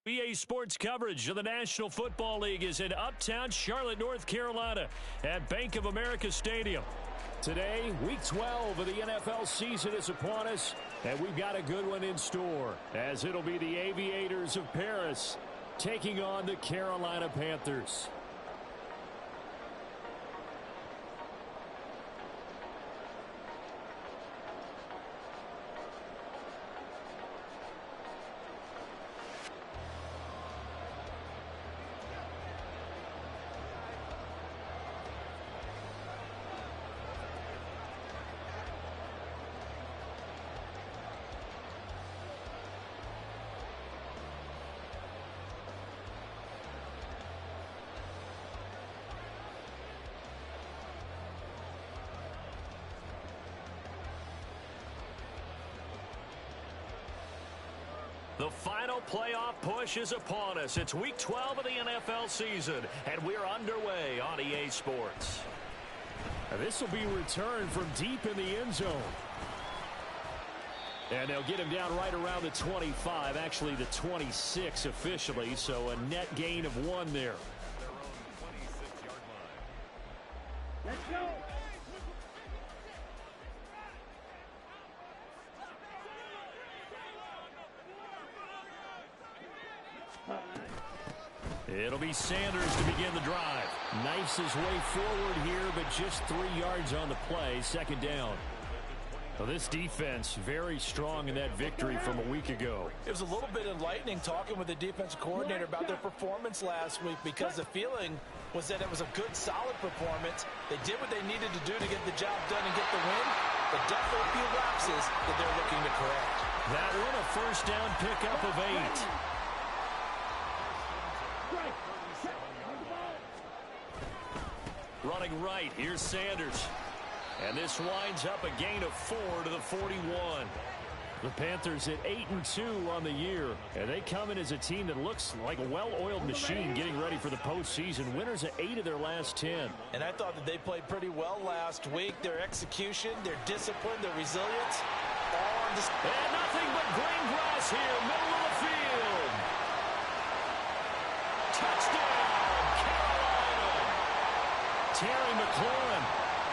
EA Sports coverage of the National Football League is in uptown Charlotte, North Carolina at Bank of America Stadium. Today, Week 12 of the NFL season is upon us, and we've got a good one in store, as it'll be the Aviators of Paris taking on the Carolina Panthers. The final playoff push is upon us. It's Week 12 of the NFL season, and we're underway on EA Sports. This will be returned from deep in the end zone. And they'll get him down right around the 25, actually the 26 officially, so a net gain of 1 there. Let's go. It'll be Sanders to begin the drive. Knifes his way forward here, but just 3 yards on the play, second down. Well, this defense very strong in that victory from a week ago. It was a little bit enlightening talking with the defensive coordinator about their performance last week, because the feeling was that it was a good, solid performance. They did what they needed to do to get the job done and get the win, but definitely a few lapses that they're looking to correct. That one, a first down pickup of 8. Running right, here's Sanders. And this winds up a gain of 4 to the 41. The Panthers at 8-2 on the year. And they come in as a team that looks like a well-oiled machine getting ready for the postseason. Winners of 8 of their last 10. And I thought that they played pretty well last week. Their execution, their discipline, their resilience, all on display. And nothing but green grass here, middle of the field. Touchdown, Carolina. Terry McLaurin,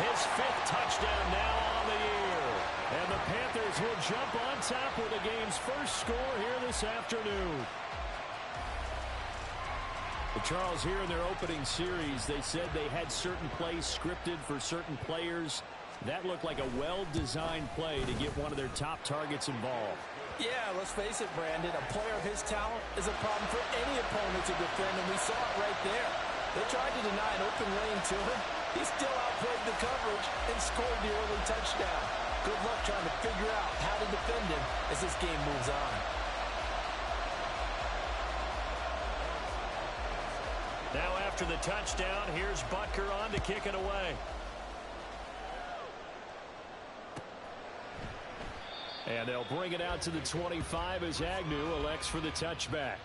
his 5th touchdown now on the year. And the Panthers will jump on top with the game's first score here this afternoon. But Charles, here in their opening series, they said they had certain plays scripted for certain players. That looked like a well-designed play to get one of their top targets involved. Yeah, let's face it, Brandon. A player of his talent is a problem for any opponent to defend, and we saw it right there. They tried to deny an open lane to him. He still outplayed the coverage and scored the early touchdown. Good luck trying to figure out how to defend him as this game moves on. Now after the touchdown, here's Butker on to kick it away. And they'll bring it out to the 25 as Agnew elects for the touchback.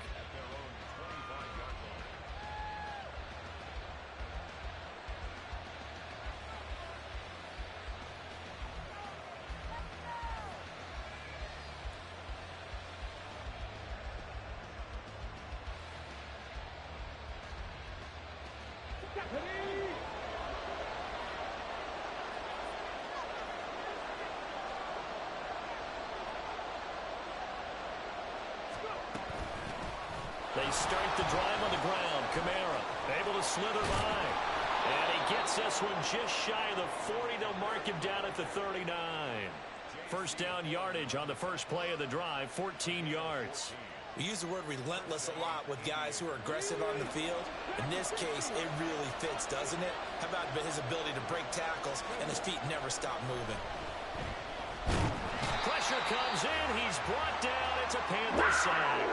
They start the drive on the ground. Kamara able to slither by. And he gets this one just shy of the 40. They'll mark him down at the 39. First down yardage on the first play of the drive, 14 yards. We use the word relentless a lot with guys who are aggressive on the field. In this case, it really fits, doesn't it? How about his ability to break tackles and his feet never stop moving? Pressure comes in. He's brought down. It's a Panther sack.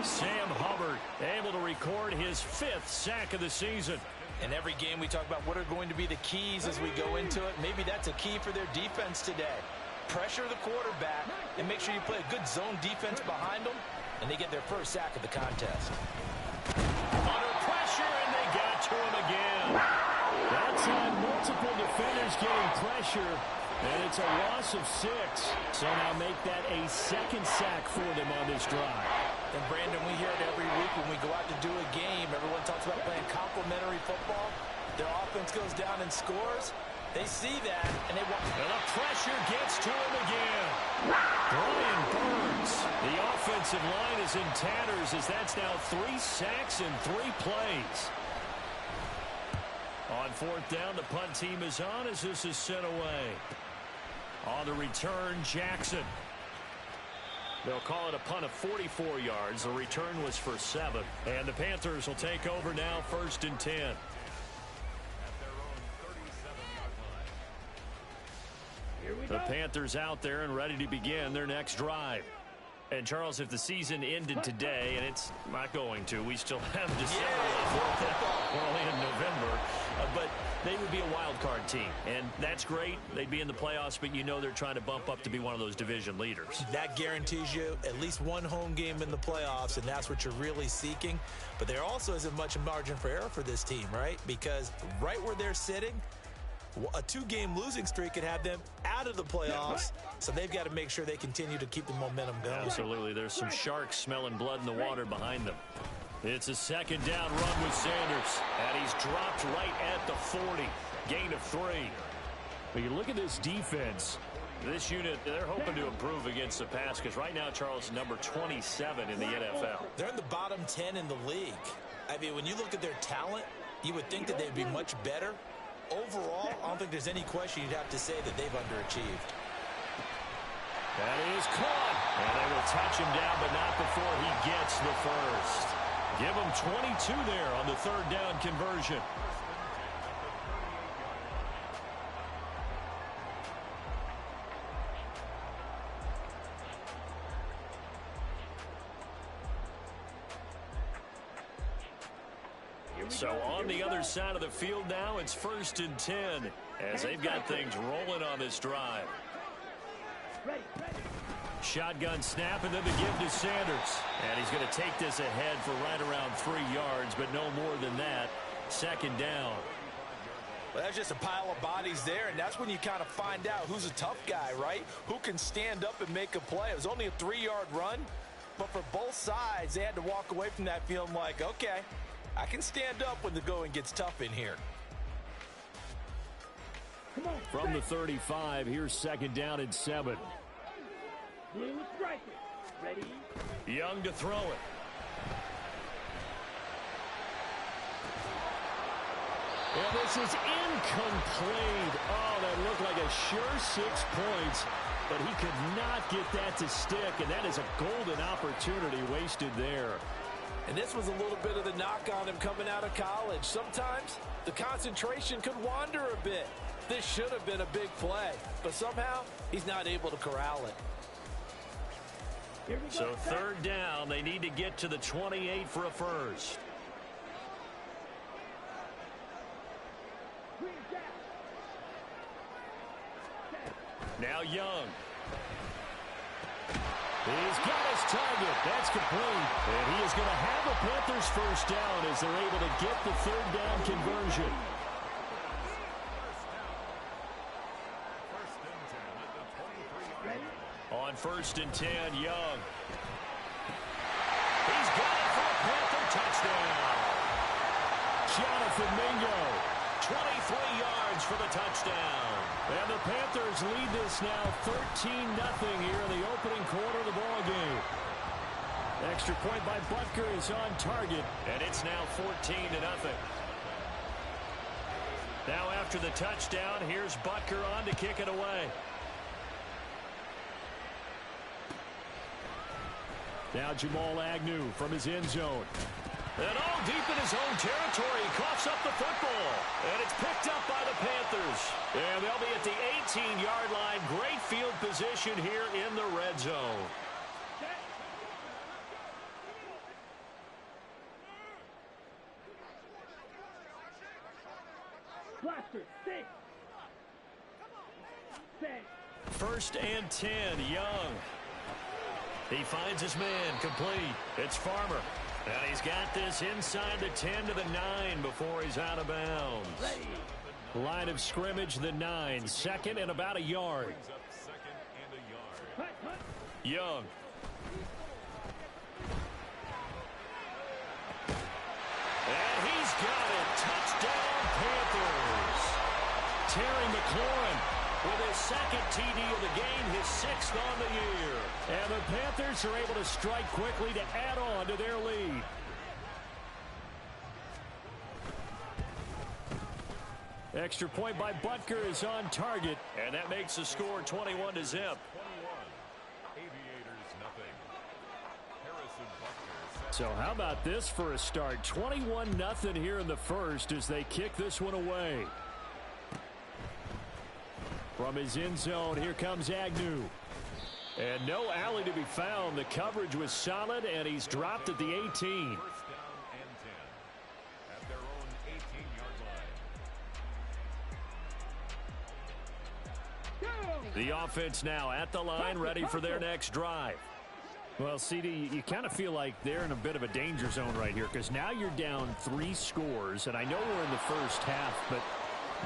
Sam Hubbard able to record his 5th sack of the season. In every game we talk about what are going to be the keys as we go into it. Maybe that's a key for their defense today. Pressure the quarterback and make sure you play a good zone defense behind them, and they get their first sack of the contest. Under pressure, and they got to him again. That's on multiple defenders getting pressure, and it's a loss of 6. So now make that a 2nd sack for them on this drive. And, Brandon, we hear it every week when we go out to do a game. Everyone talks about playing complementary football. Their offense goes down and scores. They see that, and they want... And the pressure gets to him again. Brian Burns. The offensive line is in tatters as that's now 3 sacks in 3 plays. On 4th down, the punt team is on as this is sent away. On the return, Jackson. They'll call it a punt of 44 yards. The return was for 7. And the Panthers will take over now, 1st and 10. The Panthers out there and ready to begin their next drive. And, Charles, if the season ended today, and it's not going to, we still have December left. We're only in November. But they would be a wild card team. And that's great. They'd be in the playoffs, but you know they're trying to bump up to be one of those division leaders. That guarantees you at least one home game in the playoffs, and that's what you're really seeking. But there also isn't much margin for error for this team, right? Because right where they're sitting, a 2-game losing streak could have them out of the playoffs, so they've got to make sure they continue to keep the momentum going. Absolutely. There's some sharks smelling blood in the water behind them. It's a 2nd down run with Sanders, and he's dropped right at the 40. Gain of 3. But you look at this defense. This unit, they're hoping to improve against the pass because right now, Charles, number 27 in the NFL. They're in the bottom 10 in the league. I mean, when you look at their talent, you would think that they'd be much better. Overall, I don't think there's any question you'd have to say that they've underachieved. That is caught. And they will touch him down, but not before he gets the first. Give him 22 there on the 3rd down conversion. So on the other side of the field now, it's 1st and 10 as they've got things rolling on this drive. Shotgun snap and then the give to Sanders. And he's going to take this ahead for right around 3 yards, but no more than that. 2nd down. Well, that's just a pile of bodies there, and that's when you kind of find out who's a tough guy, right? Who can stand up and make a play. It was only a 3-yard run, but for both sides, they had to walk away from that feeling like, okay, I can stand up when the going gets tough in here. From the 35, here's 2nd down and 7. Ready? Young to throw it. And this is incomplete. Oh, that looked like a sure 6 points, but he could not get that to stick, and that is a golden opportunity wasted there. And this was a little bit of the knock on him coming out of college. Sometimes the concentration could wander a bit. This should have been a big play, but somehow he's not able to corral it. So 3rd down, they need to get to the 28 for a first. Now Young. He's got his target. That's complete. And he is going to have a Panthers first down as they're able to get the 3rd down conversion. On 1st and 10, Young. He's got it for a Panther touchdown. Jonathan Mingo, 23 yards for the touchdown. And the Panthers lead this now 13-0 here in the opening quarter of the ball game. Extra point by Butker is on target, and it's now 14-0. Now after the touchdown, here's Butker on to kick it away. Now Jamal Agnew from his end zone. And all deep in his own territory, he coughs up the football. And it's picked up by the Panthers. And they'll be at the 18-yard line. Great field position here in the red zone. Blaster, 6. 1st and 10, Young. He finds his man, complete. It's Farmer. And he's got this inside the 10 to the 9 before he's out of bounds. Line of scrimmage, the 9. 2nd and about a yard. got it. Touchdown, Panthers. Terry McLaurin with his second TD of the game, his sixth on the year. And the Panthers are able to strike quickly to add on to their lead. Extra point by Butker is on target, and that makes the score 21-0. Aviators, nothing. So how about this for a start? 21-0 here in the first as they kick this one away. From his end zone, here comes Agnew. And no alley to be found. The coverage was solid, and he's dropped at the 18. First down and 10 at their own 18-yard line. The offense now at the line, ready for their next drive. Well, CD, you kind of feel like they're in a bit of a danger zone right here because now you're down 3 scores, and I know we're in the first half, but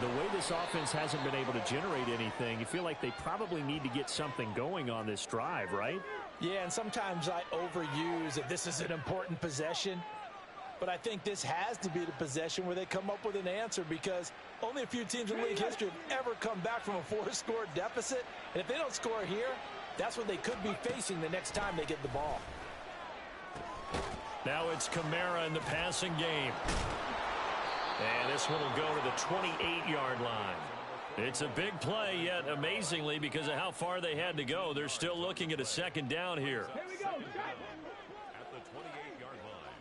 the way this offense hasn't been able to generate anything, you feel like they probably need to get something going on this drive, right? Yeah, and sometimes I overuse that this is an important possession. But I think this has to be the possession where they come up with an answer because only a few teams in league history have ever come back from a 4-score deficit. And if they don't score here, that's what they could be facing the next time they get the ball. Now it's Kamara in the passing game. And this one will go to the 28-yard line. It's a big play, yet amazingly, because of how far they had to go, they're still looking at a second down here. Here we go. At the 28-yard line.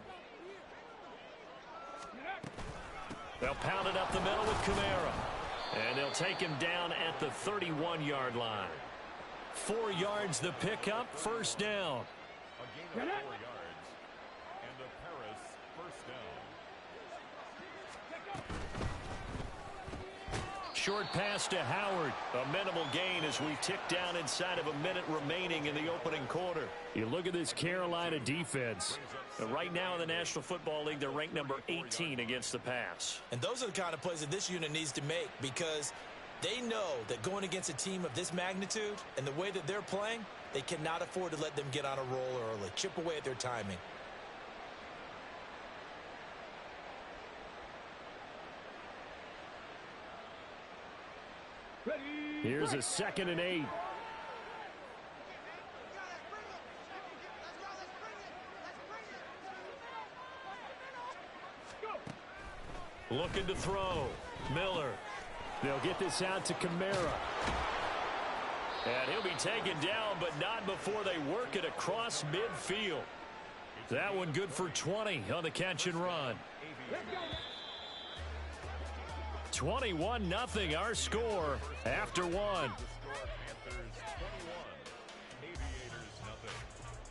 They'll pound it up the middle with Kamara. And they'll take him down at the 31-yard line. 4 yards the pickup, first down. A gain of 4 yards. And the Paris first down. Short pass to Howard. A minimal gain as we tick down inside of a minute remaining in the opening quarter. You look at this Carolina defense. Right now in the National Football League, they're ranked number 18 against the pass. And those are the kind of plays that this unit needs to make because they know that going against a team of this magnitude and the way that they're playing, they cannot afford to let them get on a roll early. Chip away at their timing. Here's a 2nd and 8. Looking to throw. Miller. They'll get this out to Kamara. And he'll be taken down, but not before they work it across midfield. That one good for 20 on the catch and run. 21-0 our score after 1.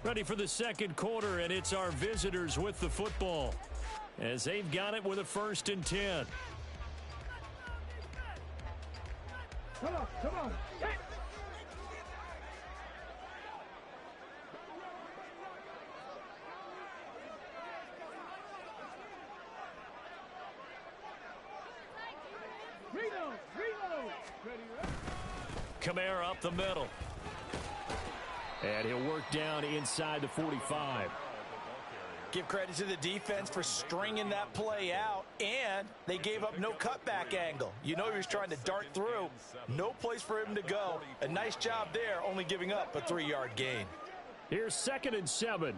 Ready for the second quarter, and it's our visitors with the football as they've got it with a 1st and 10. Come on, come on. Hey. Reload. Kamara up the middle. And he'll work down inside the 45. Give credit to the defense for stringing that play out, and they gave up no cutback angle. You know he was trying to dart through. No place for him to go. A nice job there, only giving up a 3-yard gain. Here's 2nd and 7.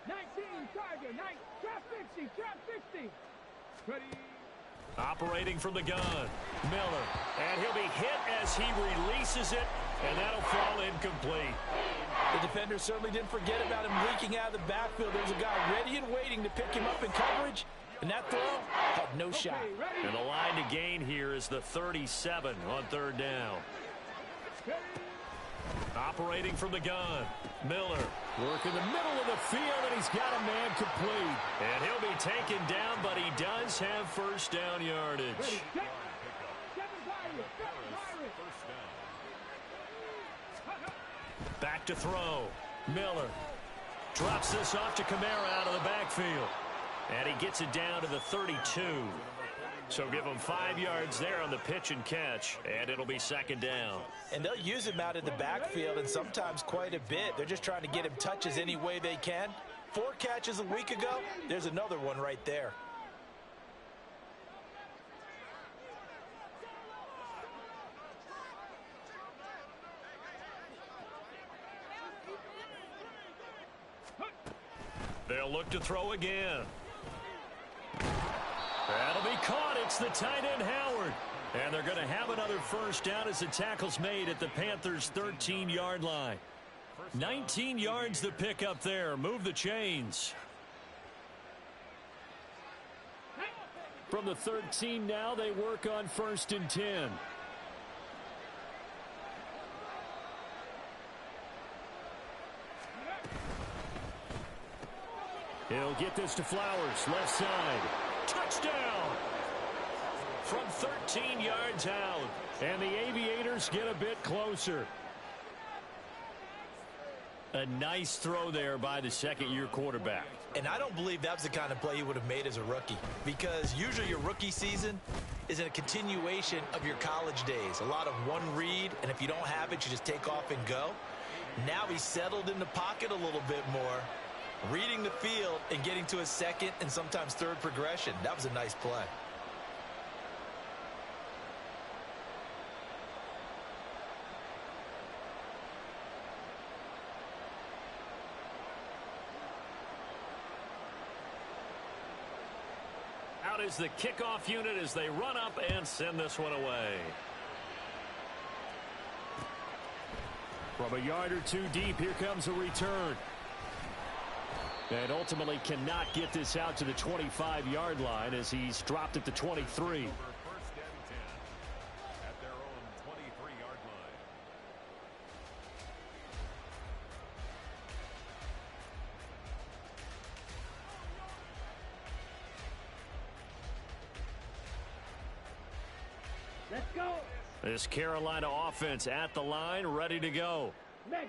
19, target, 9, trap 50. Ready. Operating from the gun. Miller. And he'll be hit as he releases it, and that'll fall incomplete. The defender certainly didn't forget about him leaking out of the backfield. There's a guy ready and waiting to pick him up in coverage, and that throw had no shot. Ready. And the line to gain here is the 37 on 3rd down. Operating from the gun. Miller working the middle of the field, and he's got a man complete. And he'll be taken down, but he does have first down yardage. Ready. Set. 7 Pirates. Back to throw. Miller drops this off to Kamara out of the backfield. And he gets it down to the 32. So give him 5 yards there on the pitch and catch, and it'll be 2nd down. And they'll use him out in the backfield, and sometimes quite a bit. They're just trying to get him touches any way they can. 4 catches a week ago. There's another one right there. They'll look to throw again. That'll be caught. It's the tight end, Howard. And they're going to have another first down as the tackle's made at the Panthers' 13-yard line. 19 yards to pick up there. Move the chains. From the 13 now, they work on 1st and 10. He'll get this to Flowers, left side. Touchdown! From 13 yards out. And the Aviators get a bit closer. A nice throw there by the second-year quarterback. And I don't believe that's the kind of play he would have made as a rookie, because usually your rookie season is a continuation of your college days. A lot of one read, and if you don't have it, you just take off and go. Now he's settled in the pocket a little bit more, reading the field and getting to a second and sometimes third progression. That was a nice play. Out is the kickoff unit as they run up and send this one away. From a yard or two deep, here comes a return. And ultimately cannot get this out to the 25-yard line as he's dropped at the 23. First and 10 at their own 23-yard line. Let's go. This Carolina offense at the line, ready to go.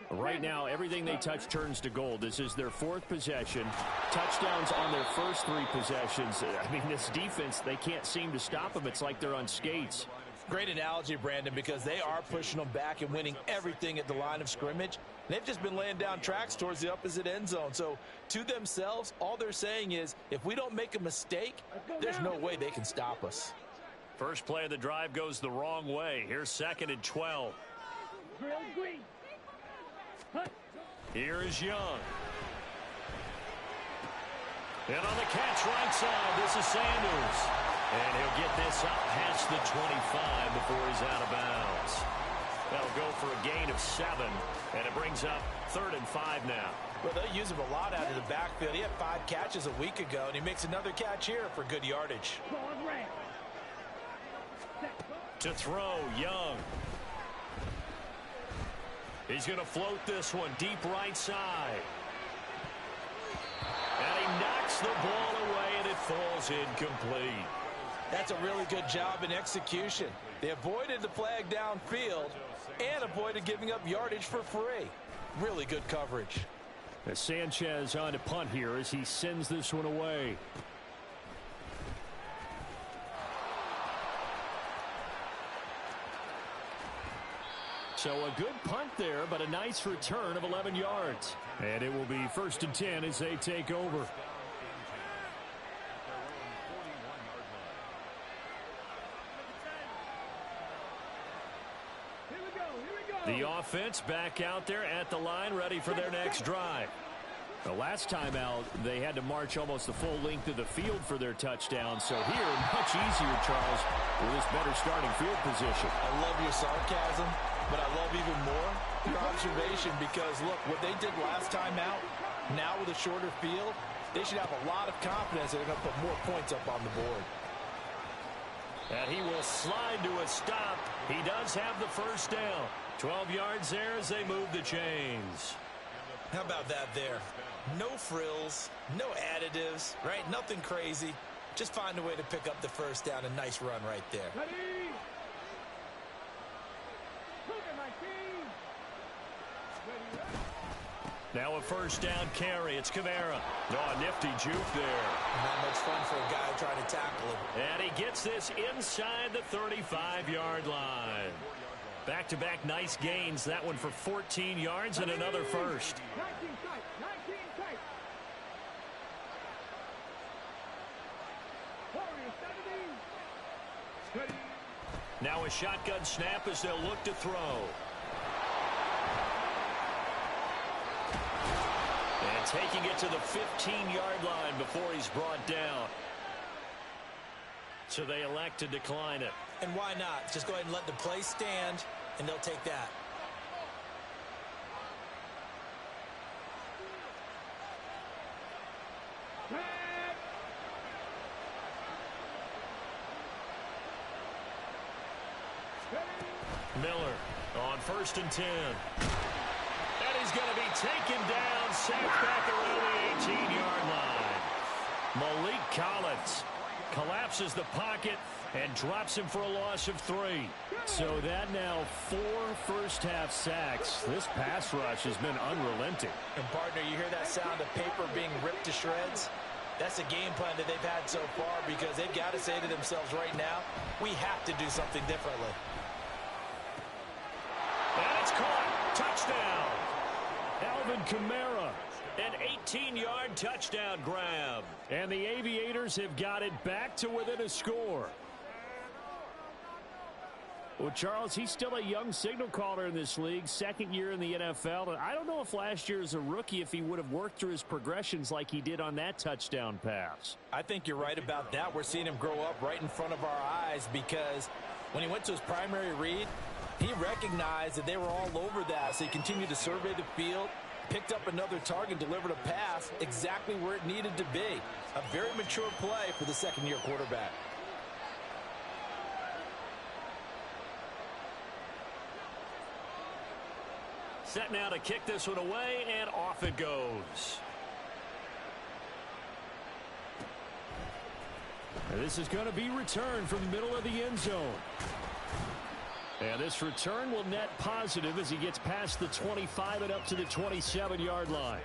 Right now, everything they touch turns to gold. This is their 4th possession. Touchdowns on their first 3 possessions. I mean, this defense, they can't seem to stop them. It's like they're on skates. Great analogy, Brandon, because they are pushing them back and winning everything at the line of scrimmage. They've just been laying down tracks towards the opposite end zone. So to themselves, all they're saying is, if we don't make a mistake, there's no way they can stop us. First play of the drive goes the wrong way. Here's 2nd and 12. Drill green. Here is Young. And on the catch right side, this is Sanders. And he'll get this up past the 25 before he's out of bounds. That'll go for a gain of 7, and it brings up 3rd and 5 now. Well, they use him a lot out of the backfield. He had 5 catches a week ago, and he makes another catch here for good yardage. To throw, Young. He's going to float this one deep right side. And he knocks the ball away, and it falls incomplete. That's a really good job in execution. They avoided the flag downfield and avoided giving up yardage for free. Really good coverage. As Sanchez on to punt here as he sends this one away. So a good punt there, but a nice return of 11 yards. And it will be 1st and 10 as they take over. The offense back out there at the line, ready for their next drive. The last time out, they had to march almost the full length of the field for their touchdown. So here, much easier, Charles, with this better starting field position. I love your sarcasm, but I love even more your observation because, look, what they did last time out, now with a shorter field, they should have a lot of confidence that they're going to put more points up on the board. And he will slide to a stop. He does have the first down. 12 yards there as they move the chains. How about that there? No frills, no additives, right? Nothing crazy. Just find a way to pick up the first down. A nice run right there. Ready? Look at my team. Ready? Now a first down carry. It's Kamara. Oh, a nifty juke there. Not much fun for a guy trying to tackle him. And he gets this inside the 35-yard line. Back-to-back nice gains. That one for 14 yards and another first. 19 tight. 19 tight. Now a shotgun snap as they'll look to throw. And taking it to the 15-yard line before he's brought down. So they elect to decline it. And why not? Just go ahead and let the play stand, and they'll take that. Miller on 1st and 10. And he's going to be taken down, sacked back around the 18-yard line. Malik Collins collapses the pocket and drops him for a loss of 3. So that now 4 first-half sacks. This pass rush has been unrelenting. And, partner, you hear that sound of paper being ripped to shreds? That's the game plan that they've had so far because they've got to say to themselves right now, we have to do something differently. And it's caught. Touchdown. Alvin Kamara. An 18-yard touchdown grab. And the Aviators have got it back to within a score. Well, Charles, he's still a young signal caller in this league, 2nd year in the NFL. And I don't know if last year as a rookie if he would have worked through his progressions like he did on that touchdown pass. I think you're right about that. We're seeing him grow up right in front of our eyes because when he went to his primary read, he recognized that they were all over that. So he continued to survey the field, picked up another target, delivered a pass exactly where it needed to be. A very mature play for the 2nd-year quarterback. Set now to kick this one away, and off it goes. And this is going to be returned from the middle of the end zone. And this return will net positive as he gets past the 25 and up to the 27-yard line.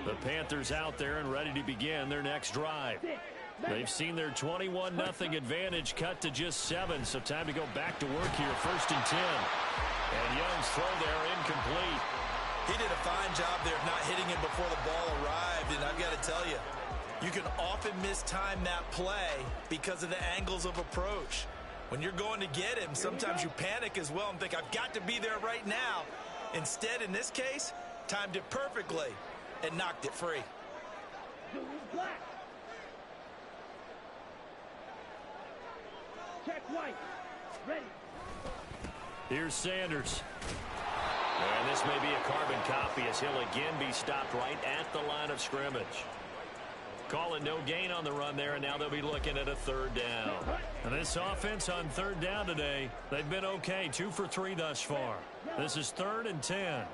The Panthers out there and ready to begin their next drive. They've seen their 21-0 advantage cut to just 7, so time to go back to work here. 1st and 10. And Young's throw there incomplete. He did a fine job there of not hitting him before the ball arrived, and I've got to tell you, you can often mistime that play because of the angles of approach. When you're going to get him, sometimes you panic as well and think, I've got to be there right now. Instead, in this case, timed it perfectly and knocked it free. Check white. Ready. Here's Sanders. And this may be a carbon copy as he'll again be stopped right at the line of scrimmage. Calling no gain on the run there, and now they'll be looking at a 3rd down. And this offense on 3rd down today, they've been okay, 2 for 3 thus far. This is 3rd and 10.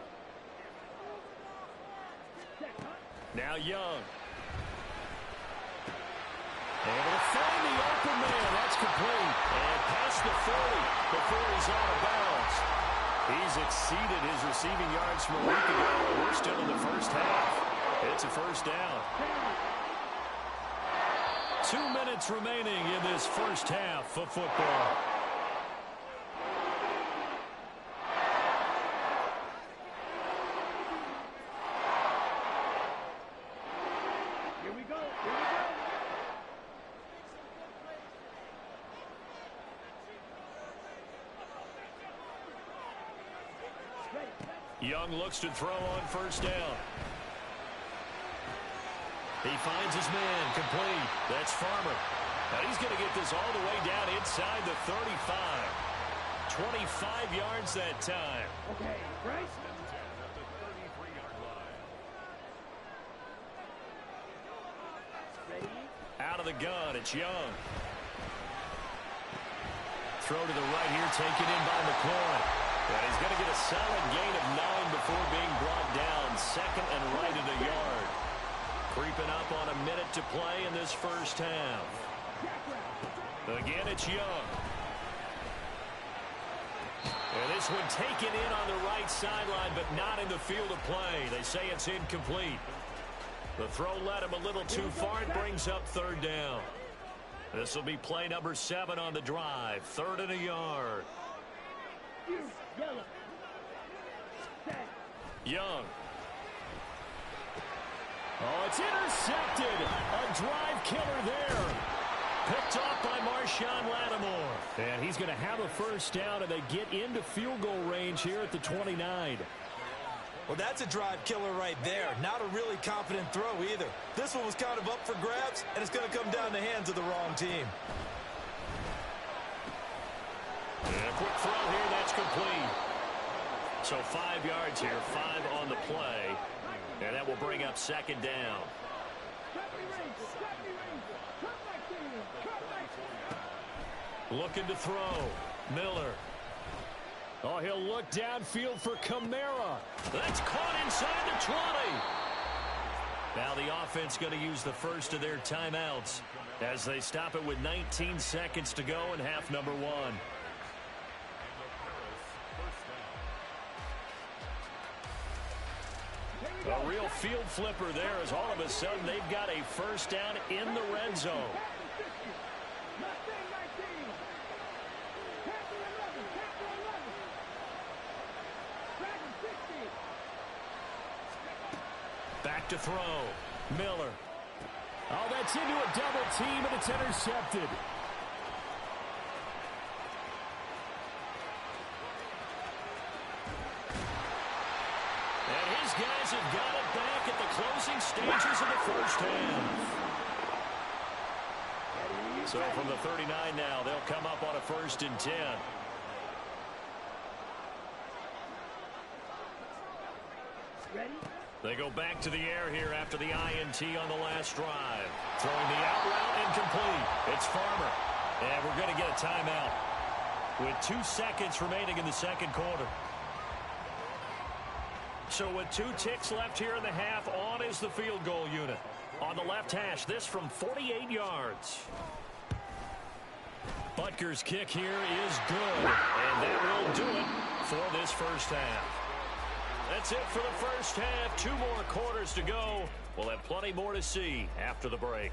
Now Young. Able to find the open man. That's complete. And past the 40 before he's out of bounds. He's exceeded his receiving yards from a week ago. We're still in the first half. It's a 1st down. 2 minutes remaining in this first half of football. Here we go. Here we go. Young looks to throw on 1st down. He finds his man, complete. That's Farmer. Now he's going to get this all the way down inside the 35. 25 yards that time. Okay, right? Ready? Out of the gun, it's Young. Throw to the right here, taken in by McLaurin. And he's going to get a solid gain of 9 before being brought down. 2nd and right at a yard. Creeping up on a minute to play in this first half. Again, it's Young. And this one taken in on the right sideline, but not in the field of play. They say it's incomplete. The throw led him a little too far. It brings up 3rd down. This will be play number 7 on the drive. 3rd and a yard. Yellow. Young. Oh, it's intercepted. A drive killer there. Picked off by Marshawn Lattimore. And he's going to have a first down, and they get into field goal range here at the 29. Well, that's a drive killer right there. Not a really confident throw either. This one was kind of up for grabs, and it's going to come down the hands of the wrong team. And a quick throw here, that's complete. So 5 yards here, 5 on the play. And that will bring up second down. Looking to throw. Miller. Oh, he'll look downfield for Kamara. That's caught inside the 20. Now the offense going to use the first of their timeouts as they stop it with 19 seconds to go in half number 1. A real field flipper there as all of a sudden they've got a first down in the red zone. Back to throw. Miller. Oh, that's into a double team, and it's intercepted. And his guys have got it back at the closing stages of the first half. So from the 39 now, they'll come up on a 1st and 10. Ready? They go back to the air here after the INT on the last drive. Throwing the out route incomplete. It's Farmer. And we're going to get a timeout with 2 seconds remaining in the second quarter. So with 2 ticks left here in the half, on is the field goal unit. On the left hash, this from 48 yards. Butker's kick here is good. And that will do it for this first half. That's it for the first half. 2 more quarters to go. We'll have plenty more to see after the break.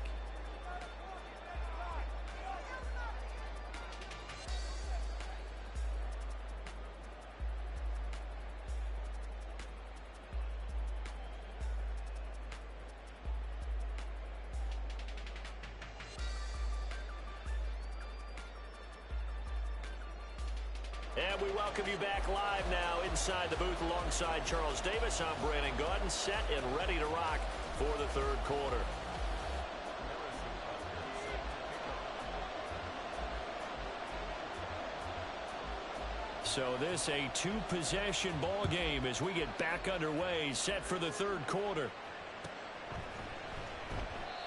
And we welcome you back live now inside the booth alongside Charles Davis. I'm Brandon Gaudin, set and ready to rock for the third quarter. So this a 2-possession ball game as we get back underway, set for the third quarter.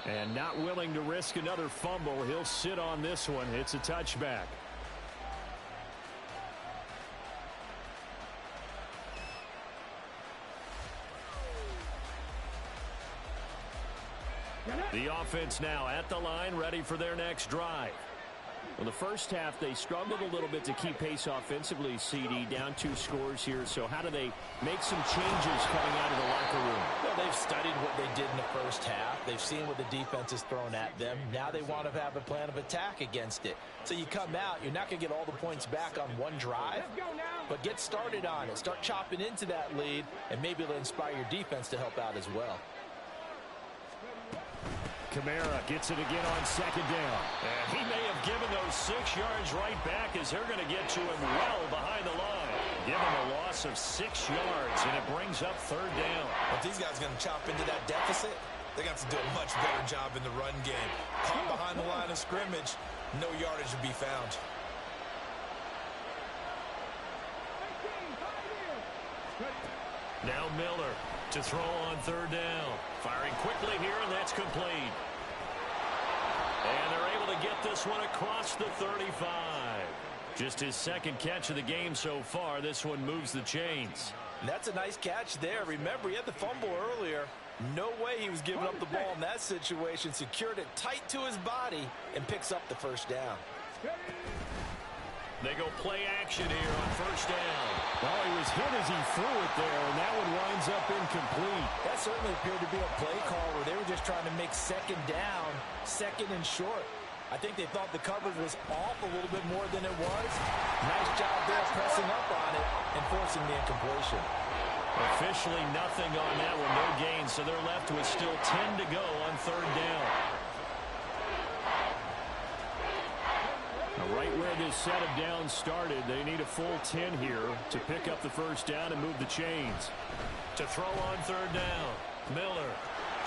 And not willing to risk another fumble. He'll sit on this one. It's a touchback. The offense now at the line, ready for their next drive. Well, the first half, they struggled a little bit to keep pace offensively, CD, down 2 scores here. So how do they make some changes coming out of the locker room? Well, they've studied what they did in the first half. They've seen what the defense has thrown at them. Now they want to have a plan of attack against it. So you come out, you're not going to get all the points back on one drive, but get started on it. Start chopping into that lead, and maybe it'll inspire your defense to help out as well. Kamara gets it again on second down. And he may have given those 6 yards right back as they're going to get to him well behind the line. Give him a loss of 6 yards, and it brings up third down. If these guys are going to chop into that deficit, they got to do a much better job in the run game. Caught behind the line of scrimmage, no yardage to be found. Now Miller to throw on third down. Firing quickly here, and that's complete. And they're able to get this one across the 35. Just his second catch of the game so far. This one moves the chains. That's a nice catch there. Remember, he had the fumble earlier. No way he was giving up the ball in that situation. Secured it tight to his body and picks up the first down. They go play action here on first down. Well, he was hit as he threw it there, and that one winds up incomplete. That certainly appeared to be a play call where they were just trying to make second down, second and short. I think they thought the coverage was off a little bit more than it was. Nice job there pressing up on it and forcing the incompletion. Officially nothing on that one, no gain, so they're left with still 10 to go on third down. wanted this set of downs started. They need a full 10 here to pick up the first down and move the chains. To throw on third down, Miller.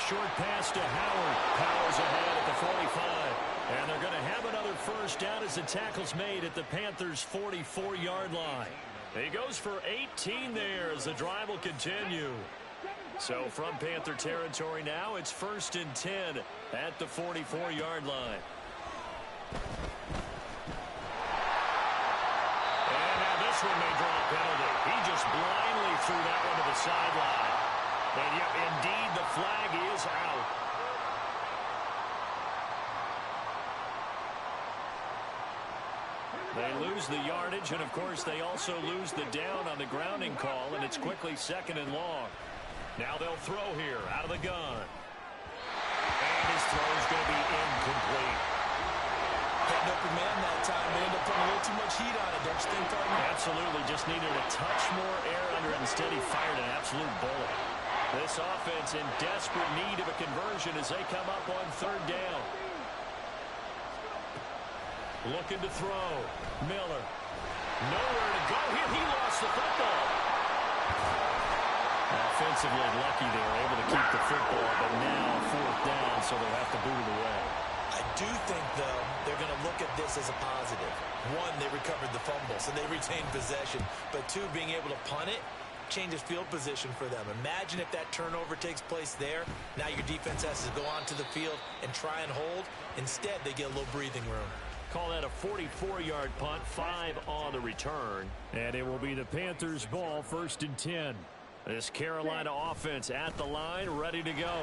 Short pass to Howard. Powers ahead at the 45. And they're going to have another first down as the tackle's made at the Panthers' 44-yard line. He goes for 18 there as the drive will continue. So from Panther territory now, it's 1st and 10 at the 44-yard line. And now this one may draw a penalty. He just blindly threw that one to the sideline. And yet, indeed, the flag is out. They lose the yardage, and, of course, they also lose the down on the grounding call, and it's quickly 2nd and long. Now they'll throw here out of the gun. And his throw is going to be incomplete. Had an open man that time. They end up putting a little too much heat on it, don't you think, partner? Absolutely. Just needed a touch more air under it. Instead, he fired an absolute bullet. This offense in desperate need of a conversion as they come up on 3rd down. Looking to throw. Miller. Nowhere to go here. He lost the football. Offensively lucky they were able to keep the football, but now 4th down, so they'll have to boot it away. I do think, though, they're going to look at this as a positive. 1, they recovered the fumble, so they retained possession. But 2, being able to punt it changes field position for them. Imagine if that turnover takes place there. Now your defense has to go onto the field and try and hold. Instead, they get a little breathing room. Call that a 44-yard punt, 5 on the return. And it will be the Panthers' ball, 1st and 10. This Carolina offense at the line, ready to go.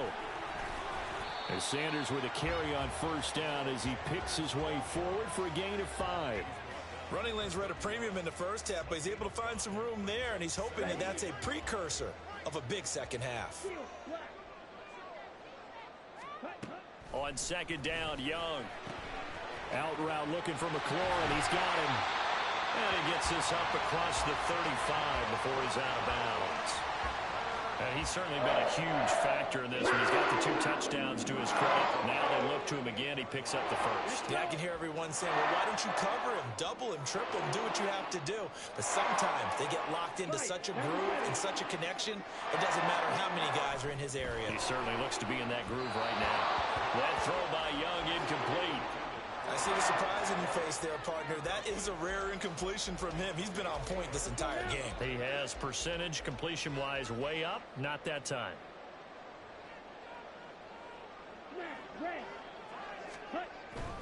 As Sanders with a carry on 1st down as he picks his way forward for a gain of 5. Running lanes were at a premium in the first half, but he's able to find some room there, and he's hoping that that's a precursor of a big second half. On 2nd down, Young. Out route looking for McLaurin. He's got him. And he gets this up across the 35 before he's out of bounds. And he's certainly been a huge factor in this one. He's got the 2 touchdowns to his credit. Now they look to him again. He picks up the 1st. Yeah, I can hear everyone saying, well, why don't you cover him, double him, triple him, do what you have to do. But sometimes they get locked into such a groove and such a connection, it doesn't matter how many guys are in his area. He certainly looks to be in that groove right now. That throw by Young incomplete. I see the surprise in your face there, partner. That is a rare incompletion from him. He's been on point this entire game. He has percentage completion-wise way up. Not that time.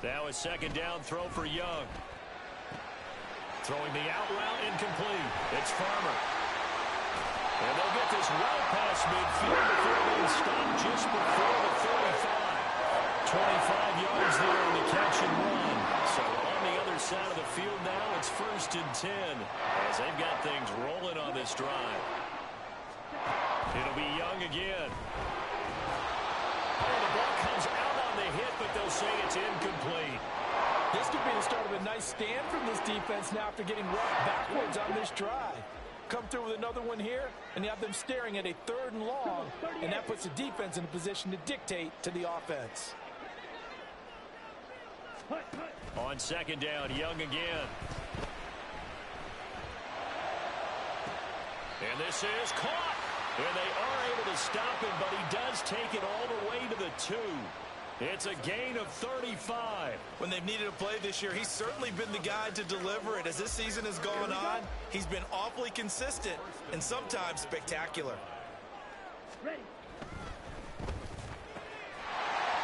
Now a 2nd down throw for Young. Throwing the out route incomplete. It's Farmer. And they'll get this well past midfield before being stopped just before the 35. 25 yards there on the catch and run. So on the other side of the field now, it's 1st and 10 as they've got things rolling on this drive. It'll be Young again. Oh, the ball comes out on the hit, but they'll say it's incomplete. This could be the start of a nice stand from this defense now after getting rocked backwards on this drive. Come through with another one here, and you have them staring at a 3rd and long, and that puts the defense in a position to dictate to the offense. On 2nd down, Young again. And this is caught. And they are able to stop him, but he does take it all the way to the 2. It's a gain of 35. When they've needed a play this year, he's certainly been the guy to deliver it. As this season has gone on, he's been awfully consistent and sometimes spectacular. Ready.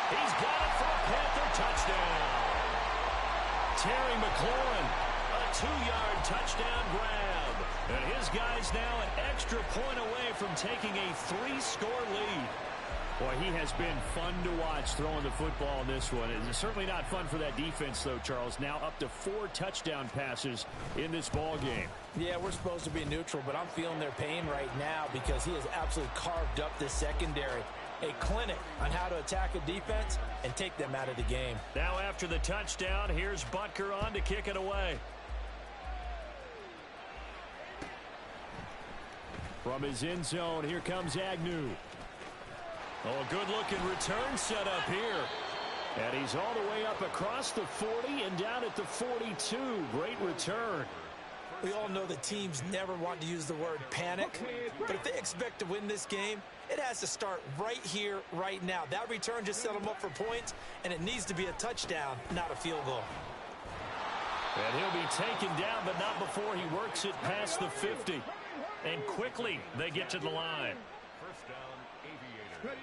He's got it for a Panther touchdown. Terry McLaurin, a 2-yard touchdown grab. And his guy's now an extra point away from taking a 3-score lead. Boy, he has been fun to watch throwing the football in this one. It's certainly not fun for that defense, though, Charles. Now up to 4 touchdown passes in this ball game. Yeah, we're supposed to be neutral, but I'm feeling their pain right now because he has absolutely carved up the secondary. A clinic on how to attack a defense and take them out of the game. Now after the touchdown, here's Butker on to kick it away. From his end zone, here comes Agnew. Oh, a good-looking return set up here. And he's all the way up across the 40 and down at the 42. Great return. We all know the teams never want to use the word panic, but if they expect to win this game, it has to start right here, right now. That return just set them up for points, and it needs to be a touchdown, not a field goal. And he'll be taken down, but not before he works it past the 50. And quickly, they get to the line. First down, Aviators.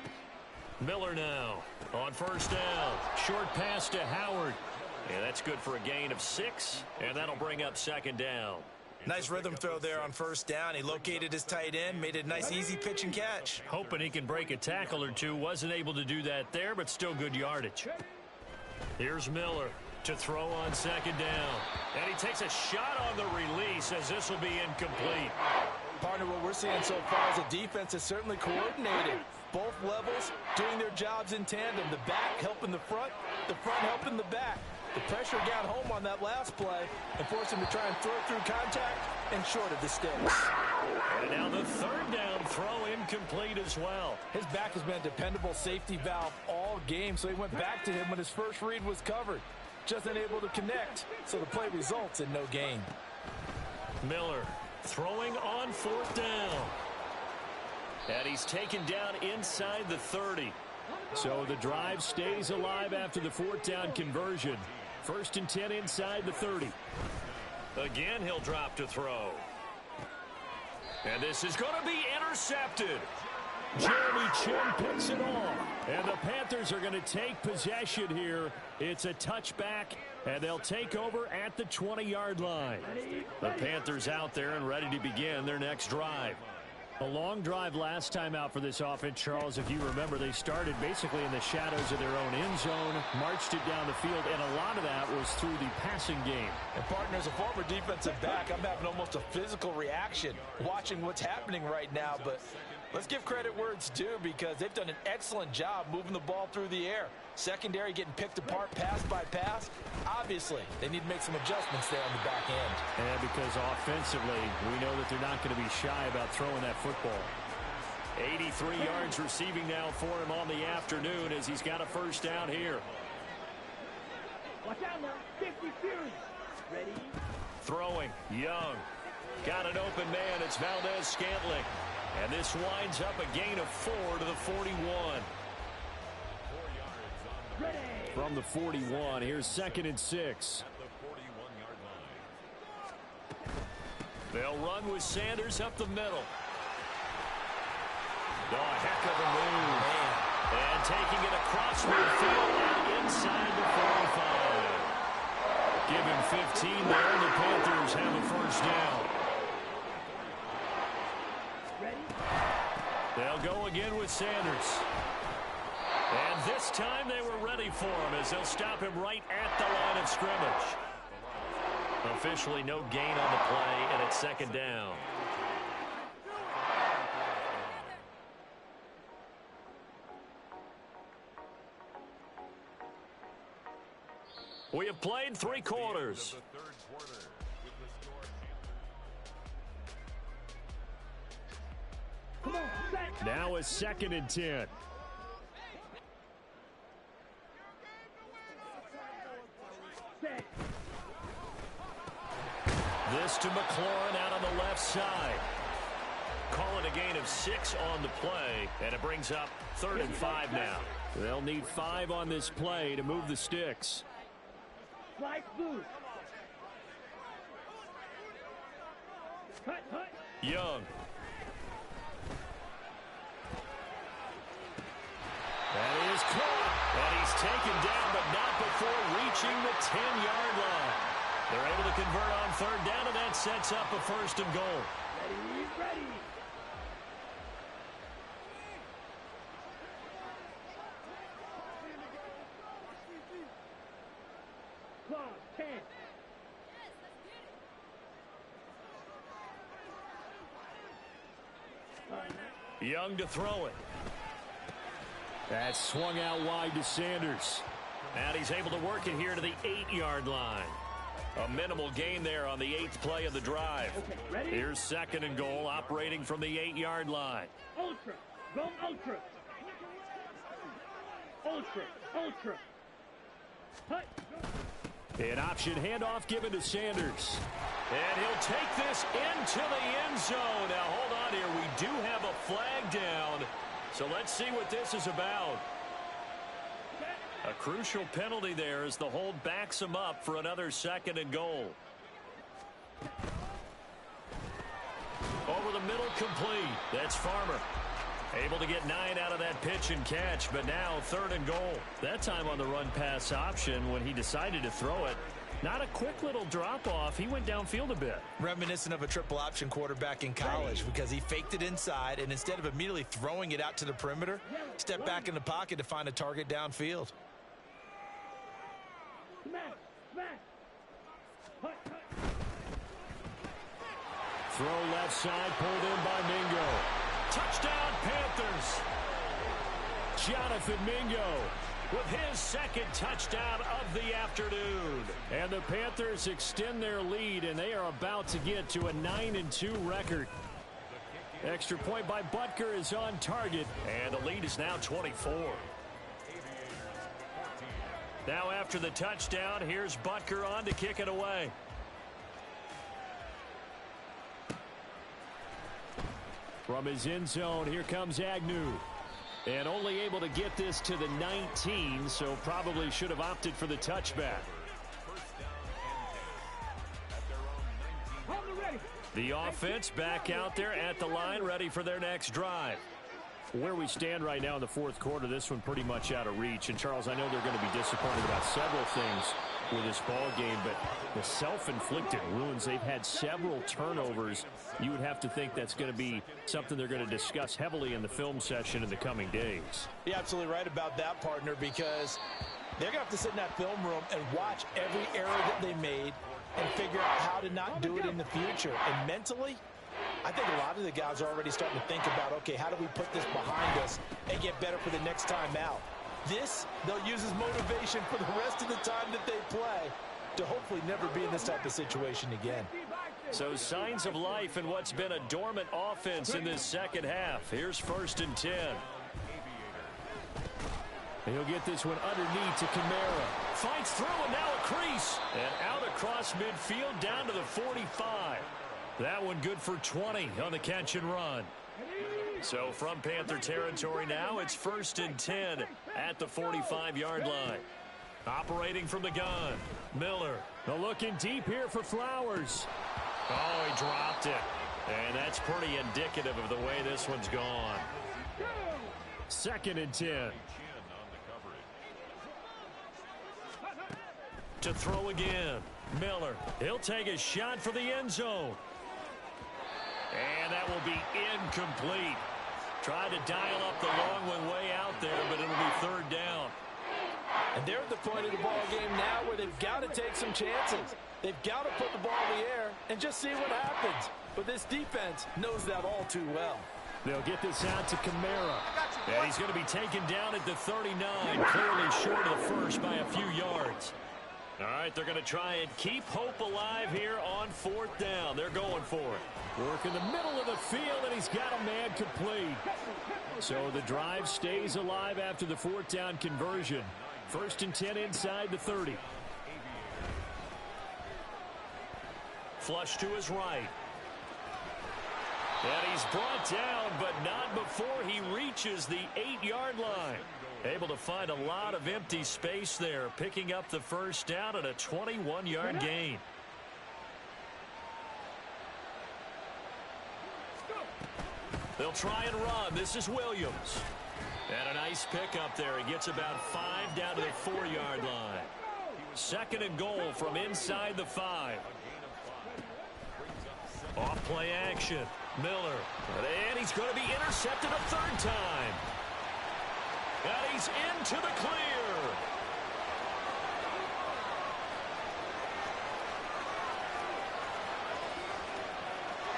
Miller now on first down. Short pass to Howard. And that's good for a gain of 6, and that'll bring up second down. Nice rhythm throw there on first down. He located his tight end, made it a nice, easy pitch and catch. Hoping he can break a tackle or two. Wasn't able to do that there, but still good yardage. Here's Miller to throw on second down. And he takes a shot on the release as this will be incomplete. Partner, what we're seeing so far is the defense is certainly coordinated. Both levels doing their jobs in tandem. The back helping the front helping the back. The pressure got home on that last play and forced him to try and throw through contact and short of the sticks. And now the third down throw incomplete as well. His back has been a dependable safety valve all game, so he went back to him when his first read was covered. Just unable to connect, so the play results in no gain. Miller throwing on fourth down. And he's taken down inside the 30. So the drive stays alive after the fourth down conversion. First and 10 inside the 30. Again, he'll drop to throw. And this is going to be intercepted. Jeremy Chin picks it off. And the Panthers are going to take possession here. It's a touchback, and they'll take over at the 20-yard line. The Panthers out there and ready to begin their next drive. A long drive last time out for this offense, Charles. If you remember, they started basically in the shadows of their own end zone, marched it down the field, and a lot of that was through the passing game. And partner, as a former defensive back, I'm having almost a physical reaction watching what's happening right now. But let's give credit where it's due, because they've done an excellent job moving the ball through the air. Secondary getting picked apart pass by pass. Obviously, they need to make some adjustments there on the back end. And because offensively, we know that they're not going to be shy about throwing that football. 83 yards receiving now for him on the afternoon as he's got a first down here. Watch out now. 50 Fury. Ready? Throwing. Young. Got an open man. It's Valdez-Scantling. And this winds up a gain of 4 to the 41. Ready. From the 41, here's second and 6. At the 41-yard line. They'll run with Sanders up the middle. Oh, a heck of a move. Man. And taking it across midfield and inside the 45. Give him 15 there, and the Panthers have a first down. Ready? They'll go again with Sanders. And this time they were ready for him as they'll stop him right at the line of scrimmage. Officially no gain on the play, and it's second down. We have played 3 quarters. The third quarter with the score Come on, set. Now it's second and 10. Set. This to McLaurin out on the left side. Calling a gain of 6 on the play, and it brings up 3rd and 5 now. They'll need 5 on this play to move the sticks. Slide loose. Cut, cut. Young. That is caught. And he's taken down, but not before reaching the 10-yard line. They're able to convert on 3rd down, and that sets up a 1st and goal. Ready, ready. Clock, 10. Young to throw it. That swung out wide to Sanders. And he's able to work it here to the 8-yard line. A minimal gain there on the 8th play of the drive. Okay, ready? Here's 2nd and goal, operating from the 8-yard line. Ultra. Go ultra. Ultra. Ultra. Hut. An option handoff given to Sanders. And he'll take this into the end zone. Now, hold on here. We do have a flag down. So let's see what this is about. A crucial penalty there as the hold backs him up for another 2nd and goal. Over the middle, complete. That's Farmer. Able to get 9 out of that pitch and catch, but now 3rd and goal. That time on the run pass option when he decided to throw it. Not a quick little drop-off. He went downfield a bit. Reminiscent of a triple option quarterback in college because he faked it inside, and instead of immediately throwing it out to the perimeter, stepped back in the pocket to find a target downfield. Smash. Smash. Hut. Hut. Throw left side, pulled in by Mingo. Touchdown, Panthers. Jonathan Mingo with his 2nd touchdown of the afternoon. And the Panthers extend their lead, and they are about to get to a 9-2 record. Extra point by Butker is on target, and the lead is now 24. Now after the touchdown, here's Butker on to kick it away. From his end zone, here comes Agnew. And only able to get this to the 19, so probably should have opted for the touchback. The offense back out there at the line, ready for their next drive. Where we stand right now in the 4th quarter, this one pretty much out of reach. And, Charles, I know they're going to be disappointed about several things with this ball game, but the self-inflicted wounds, they've had several turnovers. You would have to think that's going to be something they're going to discuss heavily in the film session in the coming days. You're absolutely right about that, partner, because they're going to have to sit in that film room and watch every error that they made and figure out how to not do it in the future. And mentally, I think a lot of the guys are already starting to think about, okay, how do we put this behind us and get better for the next time out? This, they'll use as motivation for the rest of the time that they play to hopefully never be in this type of situation again. So signs of life in what's been a dormant offense in this 2nd half. Here's 1st and 10. And he'll get this one underneath to Kamara. Fights through and now a crease. And out across midfield down to the 45. That one good for 20 on the catch and run. So from Panther territory now, it's 1st and 10 at the 45-yard line. Operating from the gun, Miller. Looking deep here for Flowers. Oh, he dropped it. And that's pretty indicative of the way this one's gone. 2nd and 10. To throw again, Miller. He'll take a shot for the end zone. And that will be incomplete. Tried to dial up the long one way out there, but it'll be 3rd down. And they're at the point of the ball game now where they've got to take some chances. They've got to put the ball in the air and just see what happens. But this defense knows that all too well. They'll get this out to Kamara. And he's going to be taken down at the 39, clearly short of the first by a few yards. All right, they're going to try and keep hope alive here on 4th down. They're going for it. Work in the middle of the field, and he's got a man complete. So the drive stays alive after the 4th down conversion. 1st and 10 inside the 30. Flush to his right. And he's brought down, but not before he reaches the 8-yard line. Able to find a lot of empty space there, picking up the 1st down at a 21-yard gain. They'll try and run. This is Williams. And a nice pickup there. He gets about 5 down to the 4-yard line. 2nd and goal from inside the 5. Off play action. Miller. And he's going to be intercepted a 3rd time. And he's into the clear.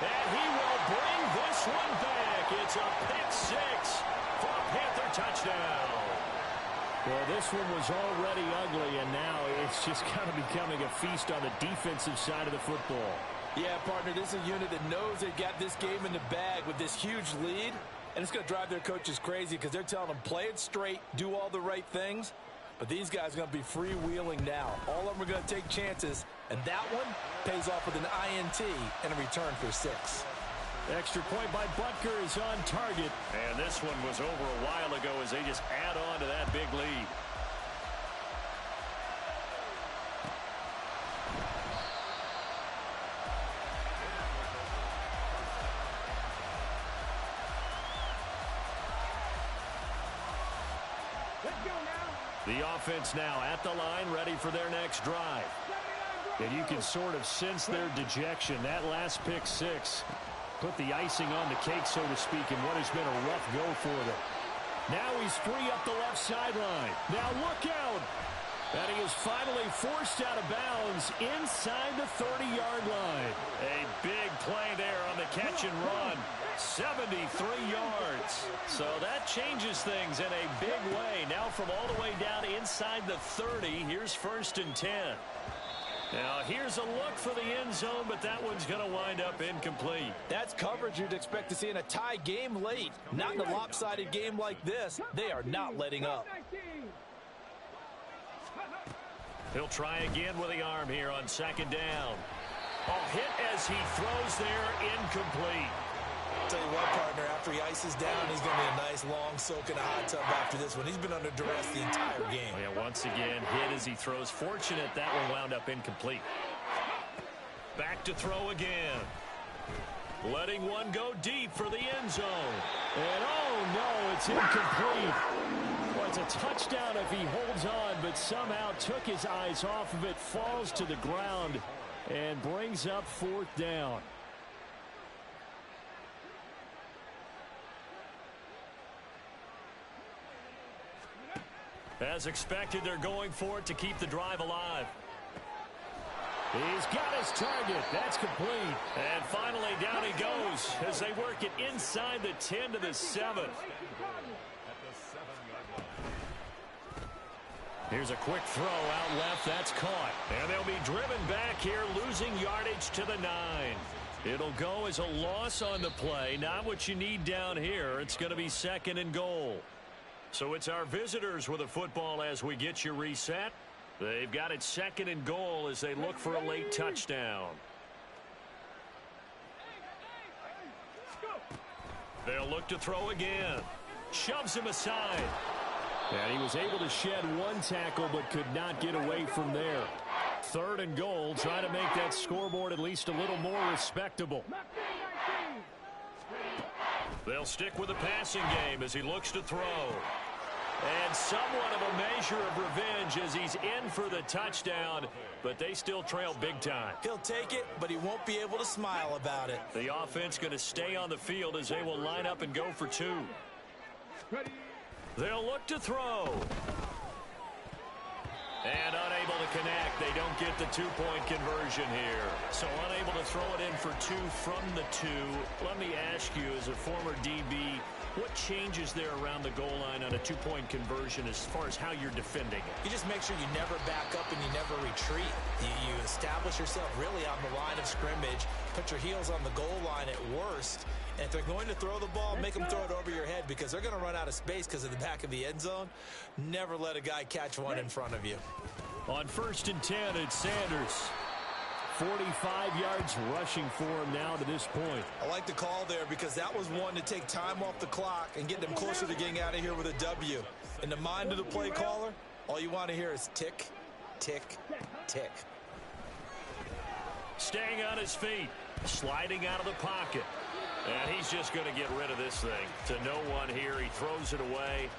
And he will bring this one back. It's a pick 6 for a Panther touchdown. Well, this one was already ugly, and now it's just kind of becoming a feast on the defensive side of the football. Yeah, partner, this is a unit that knows they've got this game in the bag with this huge lead. And it's going to drive their coaches crazy because they're telling them play it straight, do all the right things. But these guys are going to be freewheeling now. All of them are going to take chances, and that one pays off with an INT and a return for 6. Extra point by Butker is on target. And this one was over a while ago as they just add on to that big lead. The offense now at the line, ready for their next drive. And you can sort of sense their dejection. That last pick 6 put the icing on the cake, so to speak, in what has been a rough go for them. Now he's free up the left sideline. Now look out. And he is finally forced out of bounds inside the 30-yard line. A big play there on the catch and run. 73 yards. So that changes things in a big way. Now from all the way down inside the 30, here's 1st and 10. Now here's a look for the end zone, but that one's going to wind up incomplete. That's coverage you'd expect to see in a tie game late. Not in a lopsided game like this. They are not letting up. He'll try again with the arm here on 2nd down. Oh, hit as he throws there, incomplete. Tell you what, partner, after he ices down, he's going to be a nice long soak in a hot tub after this one. He's been under duress the entire game. Yeah, once again, hit as he throws. Fortunate that one wound up incomplete. Back to throw again. Letting one go deep for the end zone. And oh no, it's incomplete. Well, it's a touchdown if he holds on, but somehow took his eyes off of it, falls to the ground, and brings up 4th down. As expected, they're going for it to keep the drive alive. He's got his target. That's complete. And finally, down he goes as they work it inside the 10 to the 7. Here's a quick throw out left. That's caught. And they'll be driven back here, losing yardage to the 9. It'll go as a loss on the play. Not what you need down here. It's going to be 2nd and goal. So it's our visitors with a football as we get you reset. They've got it 2nd and goal as they look for a late touchdown. They'll look to throw again. Shoves him aside. And he was able to shed one tackle but could not get away from there. 3rd and goal, trying to make that scoreboard at least a little more respectable. They'll stick with the passing game as he looks to throw. And somewhat of a measure of revenge as he's in for the touchdown, but they still trail big time. He'll take it, but he won't be able to smile about it. The offense going to stay on the field as they will line up and go for 2. They'll look to throw. And unable to connect. They don't get the 2-point conversion here. So unable to throw it in for 2 from the 2. Let me ask you, as a former DB, what changes there around the goal line on a 2-point conversion as far as how you're defending it? You just make sure you never back up and you never retreat. You establish yourself really on the line of scrimmage, put your heels on the goal line at worst, and if they're going to throw the ball, make them throw it over your head because they're going to run out of space because of the back of the end zone. Never let a guy catch one in front of you. On 1st and 10, it's Sanders. 45 yards rushing for him now to this point. I like the call there because that was one to take time off the clock and get them closer to getting out of here with a W. In the mind of the play caller, all you want to hear is tick, tick, tick. Staying on his feet, sliding out of the pocket. And he's just going to get rid of this thing. To no one here, he throws it away,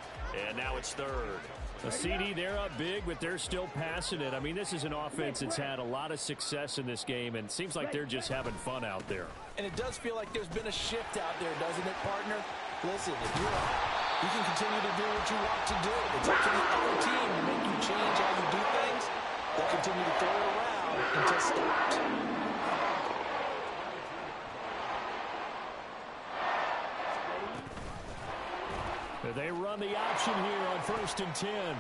and now it's 3rd. A CD, they're up big, but they're still passing it. I mean, this is an offense that's had a lot of success in this game, and it seems like they're just having fun out there. And it does feel like there's been a shift out there, doesn't it, partner? Listen, if you're up, you can continue to do what you want to do. It's up to the other team to make you change how you do things. They'll continue to throw it around until stopped. They run the option here on 1st and 10.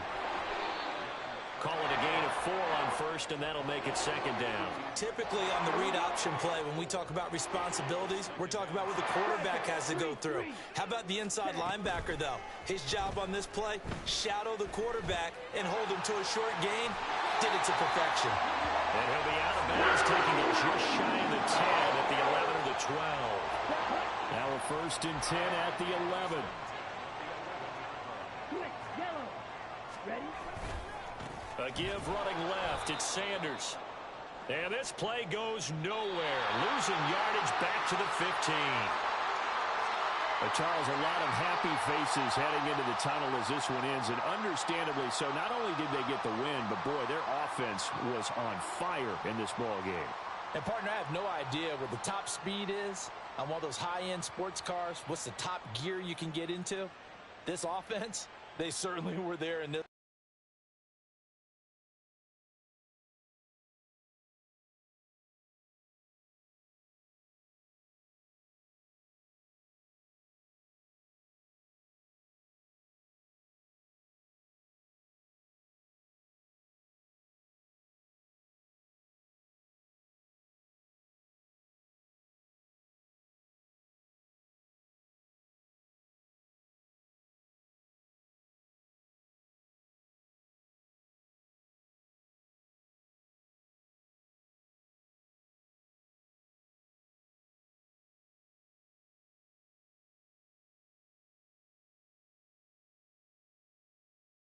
Call it a gain of 4 on first, and that'll make it second down. Typically on the read option play, when we talk about responsibilities, we're talking about what the quarterback has to go through. How about the inside linebacker, though? His job on this play, shadow the quarterback and hold him to a short gain. Did it to perfection. And he'll be out of bounds, taking it just shy of the 10 at the 11 of the 12. Now a 1st and 10 at the 11. Yellow. Ready? A give running left. It's Sanders. And this play goes nowhere. Losing yardage back to the 15. Charles, a lot of happy faces heading into the tunnel as this one ends, and understandably so. Not only did they get the win, but, boy, their offense was on fire in this ball game. And, partner, I have no idea what the top speed is on one of those high-end sports cars. What's the top gear you can get into? This offense, they certainly were there in this.